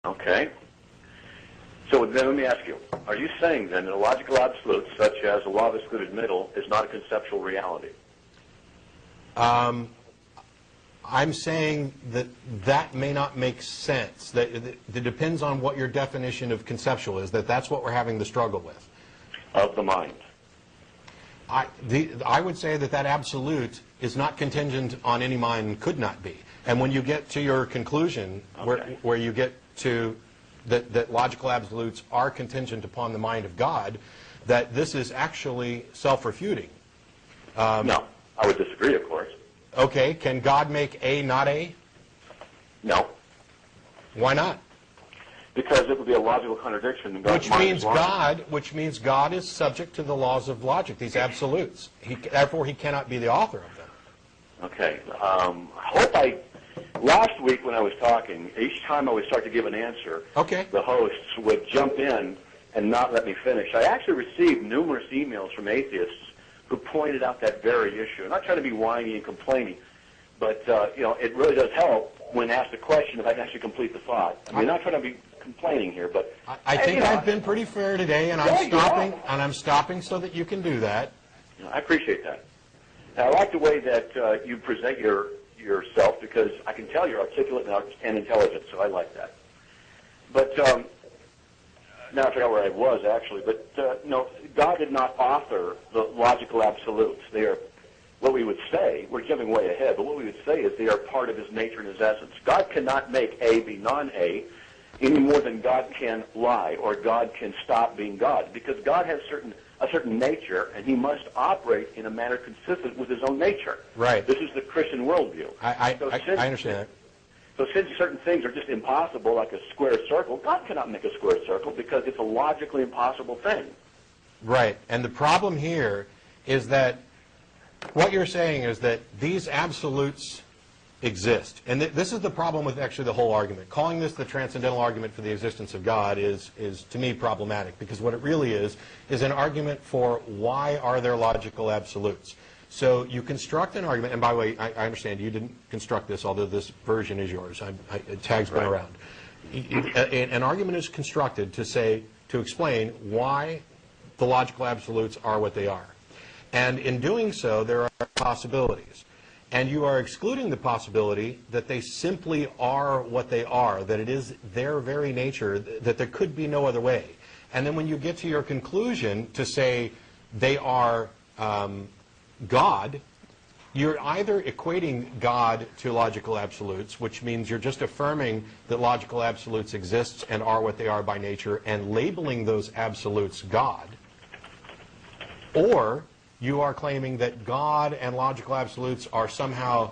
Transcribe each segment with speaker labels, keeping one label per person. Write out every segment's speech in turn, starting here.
Speaker 1: Okay. So then let me ask you, are you saying then that a logical absolute, such as a law of excluded middle, is not a conceptual reality?
Speaker 2: I'm saying that that may not make sense. That it depends on what your definition of conceptual is, that's what we're having the struggle with.
Speaker 1: Of the mind.
Speaker 2: I would say that absolute is not contingent on any mind and could not be. And when you get to your conclusion,
Speaker 1: okay,
Speaker 2: where you get to that logical absolutes are contingent upon the mind of God, that this is actually self-refuting.
Speaker 1: No, I would disagree, of course.
Speaker 2: Okay, can God make A not A?
Speaker 1: No.
Speaker 2: Why not?
Speaker 1: Because it would be a logical contradiction.
Speaker 2: Which means God is subject to the laws of logic, these absolutes. Therefore, he cannot be the author of them.
Speaker 1: Okay. Last week when I was talking, each time I would start to give an answer,
Speaker 2: okay,
Speaker 1: the hosts would jump in and not let me finish. I actually received numerous emails from atheists who pointed out that very issue. I'm not trying to be whiny and complaining, but it really does help when asked a question if I can actually complete the thought. I mean, I'm not trying to be complaining here, but
Speaker 2: I think I've been pretty fair today, and I'm stopping so that you can do that.
Speaker 1: I appreciate that. Now, I like the way that you present yourself, because I can tell you're articulate and intelligent, so I like that. But now I forgot where I was actually. But no, God did not author the logical absolutes. They are what we would say. We're jumping way ahead, but what we would say is they are part of His nature and His essence. God cannot make A be non-A any more than God can lie or God can stop being God, because God has a certain nature, and He must operate in a manner consistent with His own nature.
Speaker 2: Right.
Speaker 1: This is the Christian worldview.
Speaker 2: I understand that.
Speaker 1: So since certain things are just impossible, like a square circle, God cannot make a square circle because it's a logically impossible thing.
Speaker 2: Right. And the problem here is that what you're saying is that these absolutes exist. And this is the problem with actually the whole argument. Calling this the transcendental argument for the existence of God is to me problematic, because what it really is an argument for why are there logical absolutes. So you construct an argument, and by the way, I understand you didn't construct this, although this version is yours. Tag's been around. An argument is constructed to explain why the logical absolutes are what they are. And in doing so, there are possibilities. And you are excluding the possibility that they simply are what they are, that it is their very nature, that there could be no other way. And then when you get to your conclusion to say they are God, you're either equating God to logical absolutes, which means you're just affirming that logical absolutes exist and are what they are by nature, and labeling those absolutes God, or you are claiming that God and logical absolutes are somehow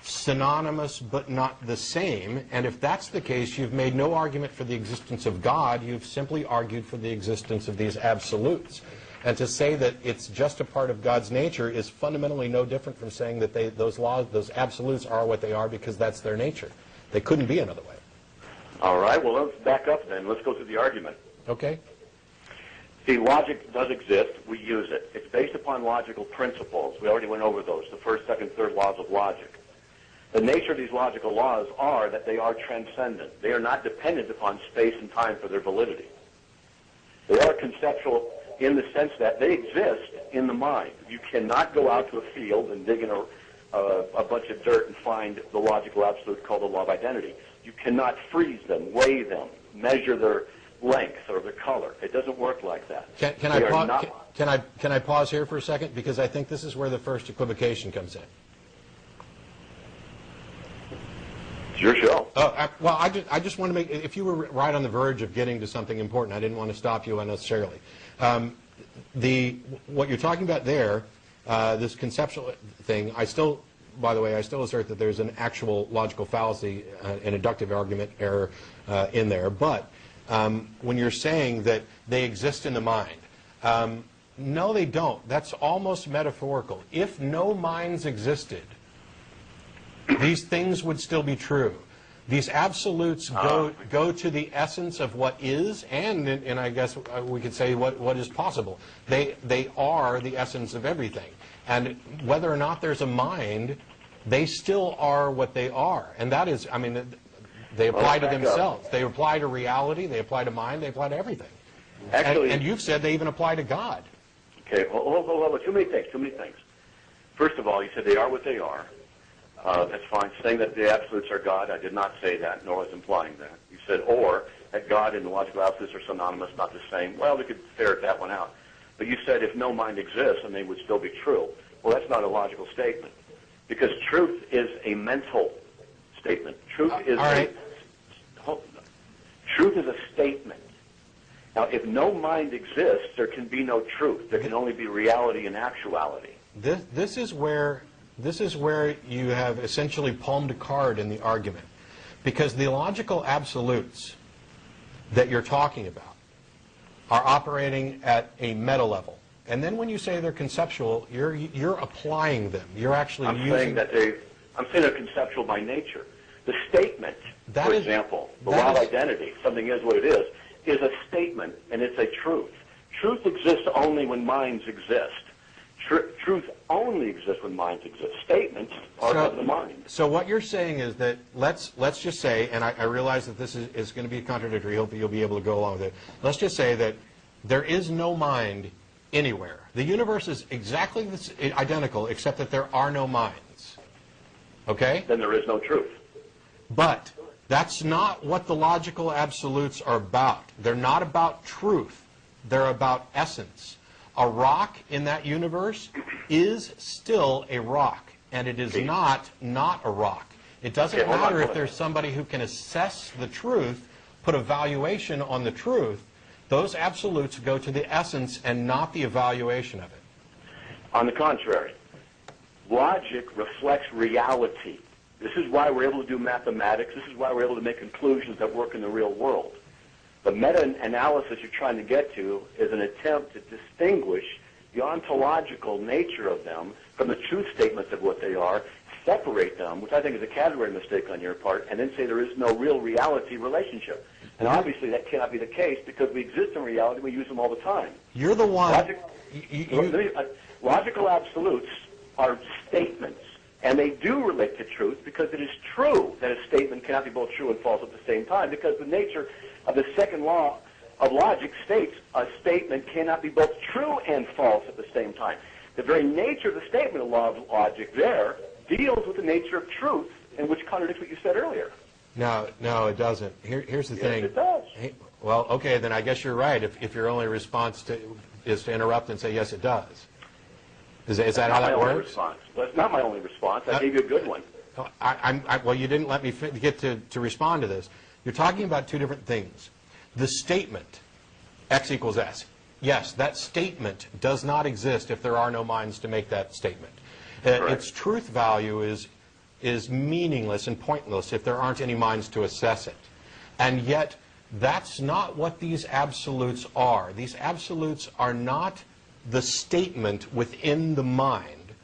Speaker 2: synonymous but not the same. And if that's the case, you've made no argument for the existence of God. You've simply argued for the existence of these absolutes. And to say that it's just a part of God's nature is fundamentally no different from saying that those absolutes are what they are because that's their nature. They couldn't be another way.
Speaker 1: All right. Well, let's back up then. Let's go through the argument.
Speaker 2: Okay.
Speaker 1: See, logic does exist. We use it. It's based upon logical principles. We already went over those, the first, second, third laws of logic. The nature of these logical laws are that they are transcendent. They are not dependent upon space and time for their validity. They are conceptual in the sense that they exist in the mind. You cannot go out to a field and dig in a bunch of dirt and find the logical absolute called the law of identity. You cannot freeze them, weigh them, measure their length or their color. It doesn't work like that.
Speaker 2: Can I pause here for a second? Because I think this is where the first equivocation comes in.
Speaker 1: It's your show.
Speaker 2: Well, I just want to make, if you were right on the verge of getting to something important, I didn't want to stop you unnecessarily. What you're talking about there, this conceptual thing, by the way, I still assert that there's an actual logical fallacy, an inductive argument error in there. But when you're saying that they exist in the mind, no, they don't. That's almost metaphorical. If no minds existed, these things would still be true. These absolutes go to the essence of what is, and I guess we could say what is possible. They are the essence of everything. And whether or not there's a mind, they still are what they are. And that is, I mean, They apply to themselves. They apply to reality. They apply to mind. They apply to everything.
Speaker 1: Actually,
Speaker 2: and you've said they even apply to God.
Speaker 1: Okay, hold on. Too many things. First of all, you said they are what they are. That's fine. Saying that the absolutes are God, I did not say that, nor was implying that. You said, or that God and the logical absolutes are synonymous, not the same. Well, we could ferret that one out. But you said if no mind exists, and they would still be true. Well, that's not a logical statement, because truth is a mental statement. Truth is truth is a statement. Now, if no mind exists, there can be no truth. There can only be reality and actuality.
Speaker 2: This is where you have essentially palmed a card in the argument, because the logical absolutes that you're talking about are operating at a meta level, and then when you say they're conceptual, you're applying them. You're actually
Speaker 1: I'm saying they're conceptual by nature. The statement, for example, the law of identity, something is what it is a statement, and it's a truth. Truth exists only when minds exist. Truth only exists when minds exist. Statements are of the mind.
Speaker 2: So what you're saying is that let's just say, and I realize that this is going to be contradictory. Hopefully you'll be able to go along with it. Let's just say that there is no mind anywhere. The universe is exactly identical, except that there are no minds. Okay?
Speaker 1: Then there is no truth.
Speaker 2: But that's not what the logical absolutes are about. They're not about truth. They're about essence. A rock in that universe is still a rock, and it is not a rock. It doesn't matter if there's somebody who can assess the truth, put a valuation on the truth. Those absolutes go to the essence and not the evaluation of it.
Speaker 1: On the contrary, logic reflects reality. This is why we're able to do mathematics. This is why we're able to make conclusions that work in the real world. The meta-analysis you're trying to get to is an attempt to distinguish the ontological nature of them from the truth statements of what they are, separate them, which I think is a category mistake on your part, and then say there is no real reality relationship. And obviously that cannot be the case, because we exist in reality. We use them all the time.
Speaker 2: You're the one.
Speaker 1: Logical absolutes are statements. And they do relate to truth, because it is true that a statement cannot be both true and false at the same time, because the nature of the second law of logic states a statement cannot be both true and false at the same time. The very nature of the statement of law of logic there deals with the nature of truth, and which contradicts what you said earlier.
Speaker 2: No, it doesn't. Here's the thing.
Speaker 1: Yes, it does.
Speaker 2: Well, okay, then I guess you're right if your only response is to interrupt and say, yes, it does. Is that how that works?
Speaker 1: Well, it's not my only response. I gave you a good one.
Speaker 2: Well, you didn't let me get to respond to this. You're talking about two different things. The statement, X equals S. Yes, that statement does not exist if there are no minds to make that statement. Its truth value is meaningless and pointless if there aren't any minds to assess it. And yet, that's not what these absolutes are. These absolutes are not the statement within the mind.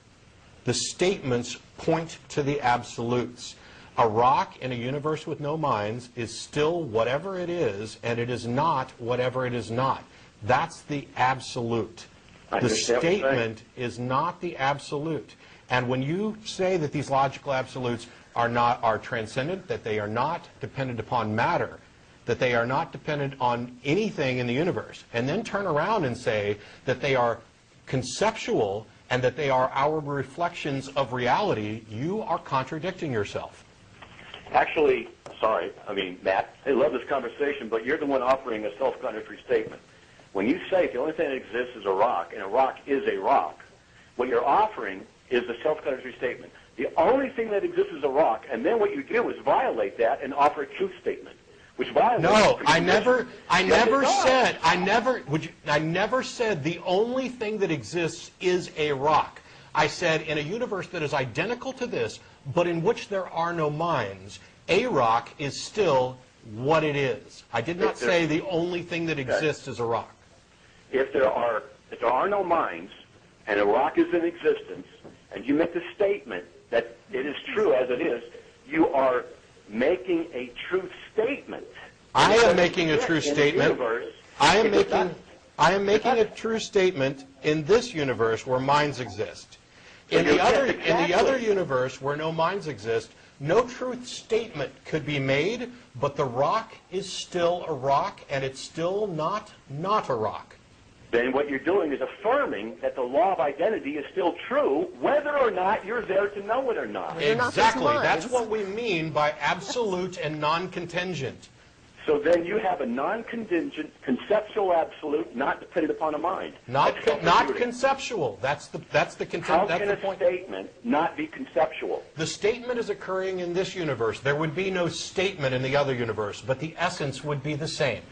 Speaker 2: The statements point to the absolutes. A rock in a universe with no minds is still whatever it is, and it is not whatever it is not. That's the absolute. The statement is not the absolute. And when you say that these logical absolutes are transcendent, that they are not dependent upon matter, that they are not dependent on anything in the universe, and then turn around and say that they are conceptual and that they are our reflections of reality, you are contradicting yourself.
Speaker 1: Actually, Matt, I love this conversation, but you're the one offering a self-contradictory statement. When you say the only thing that exists is a rock, and a rock is a rock, what you're offering is a self-contradictory statement. The only thing that exists is a rock, and then what you do is violate that and offer a truth statement.
Speaker 2: No, I never said the only thing that exists is a rock. I said in a universe that is identical to this, but in which there are no minds, a rock is still what it is. I did not say the only thing that exists is a rock.
Speaker 1: If there are no minds and a rock is in existence, and you make the statement that it is true as it is, you are making a truth statement.
Speaker 2: I am making a true statement. I am making a true statement in this universe where minds exist. In the other universe where no minds exist, No truth statement could be made, but the rock is still a rock, and it's still not a rock.
Speaker 1: Then what you're doing is affirming that the law of identity is still true, whether or not you're there to know it or not.
Speaker 2: Exactly. That's what we mean by absolute and non-contingent.
Speaker 1: So then you have a non-contingent, conceptual absolute, not dependent upon a mind.
Speaker 2: Not conceptual. That's the
Speaker 1: How
Speaker 2: that's
Speaker 1: can
Speaker 2: the
Speaker 1: a
Speaker 2: point.
Speaker 1: statement not be conceptual?
Speaker 2: The statement is occurring in this universe. There would be no statement in the other universe, but the essence would be the same.